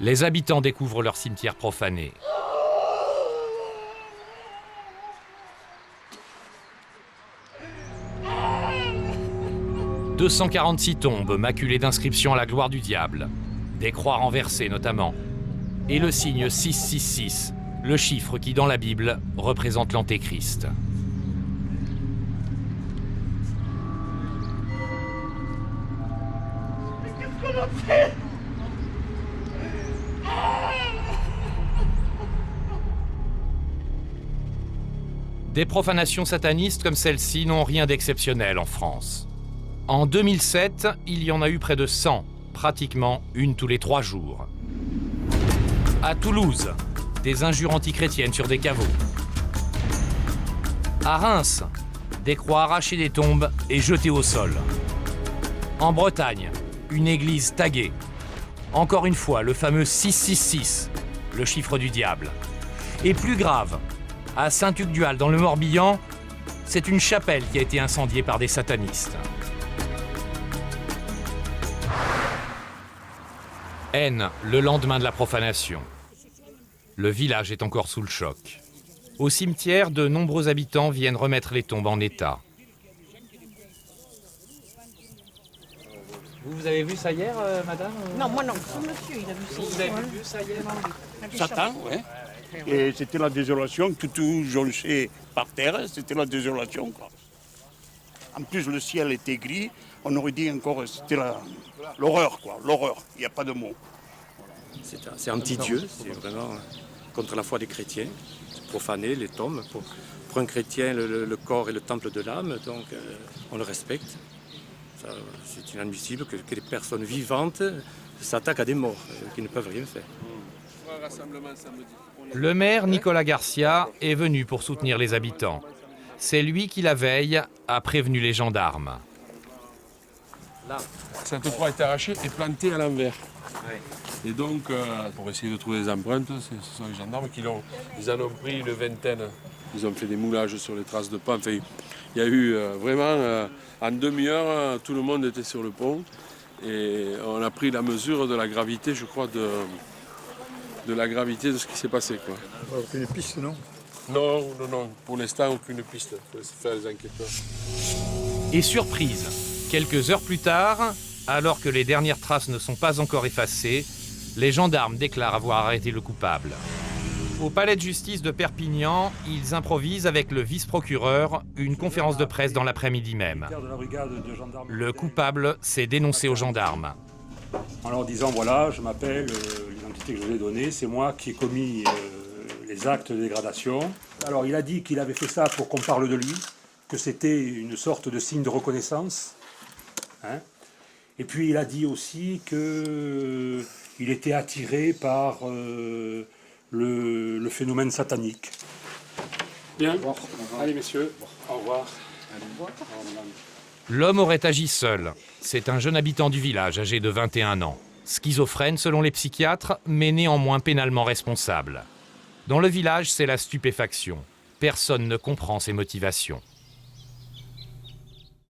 Les habitants découvrent leur cimetière profané. « 246 tombes maculées d'inscriptions à la gloire du diable, des croix renversées notamment, et le signe 666, le chiffre qui, dans la Bible, représente l'Antéchrist. » Des profanations satanistes comme celle-ci n'ont rien d'exceptionnel en France. En 2007, il y en a eu près de 100, pratiquement une tous les 3 jours. À Toulouse, des injures antichrétiennes sur des caveaux. À Reims, des croix arrachées des tombes et jetées au sol. En Bretagne, une église taguée. Encore une fois, le fameux 666, le chiffre du diable. Et plus grave, à Saint-Tugdual, dans le Morbihan, c'est une chapelle qui a été incendiée par des satanistes. Haine, le lendemain de la profanation. Le village est encore sous le choc. Au cimetière, de nombreux habitants viennent remettre les tombes en état. Vous avez vu ça hier, madame? Non, moi non. C'est monsieur, il a vu ça. Vous avez vu ça hier? Satan, oui. Et c'était la désolation, tout jonché par terre, c'était la désolation, quoi. En plus, le ciel était gris, on aurait dit encore, c'était l'horreur, quoi, l'horreur, il n'y a pas de mots. C'est anti-Dieu, c'est vraiment contre la foi des chrétiens, profaner les tombes. Pour un chrétien, le corps est le temple de l'âme, donc on le respecte. C'est inadmissible que des personnes vivantes s'attaquent à des morts qui ne peuvent rien faire. Le maire Nicolas Garcia est venu pour soutenir les habitants. C'est lui qui, la veille, a prévenu les gendarmes. Là, cette croix est arrachée et plantée à l'envers. Oui. Et donc, pour essayer de trouver des empreintes, ce sont les gendarmes qui ils en ont pris une vingtaine. Ils ont fait des moulages sur les traces de pas. Enfin, il y a eu vraiment, en demi-heure, tout le monde était sur le pont. Et on a pris la mesure de la gravité, je crois, de la gravité de ce qui s'est passé, quoi. Aucune piste, non? Non. Pour l'instant, aucune piste. Il faut faire les enquêteurs. Et surprise, quelques heures plus tard, alors que les dernières traces ne sont pas encore effacées, les gendarmes déclarent avoir arrêté le coupable. Au palais de justice de Perpignan, ils improvisent avec le vice-procureur une conférence de presse dans l'après-midi même. Le coupable s'est dénoncé aux gendarmes. En leur disant, voilà, je m'appelle, l'identité que je vous ai donnée, c'est moi qui ai commis les actes de dégradation. Alors il a dit qu'il avait fait ça pour qu'on parle de lui, que c'était une sorte de signe de reconnaissance. Hein. Et puis il a dit aussi qu'il était attiré par le phénomène satanique. Bien, bon, allez messieurs, au revoir. L'homme aurait agi seul. C'est un jeune habitant du village, âgé de 21 ans. Schizophrène selon les psychiatres, mais néanmoins pénalement responsable. Dans le village, c'est la stupéfaction. Personne ne comprend ses motivations.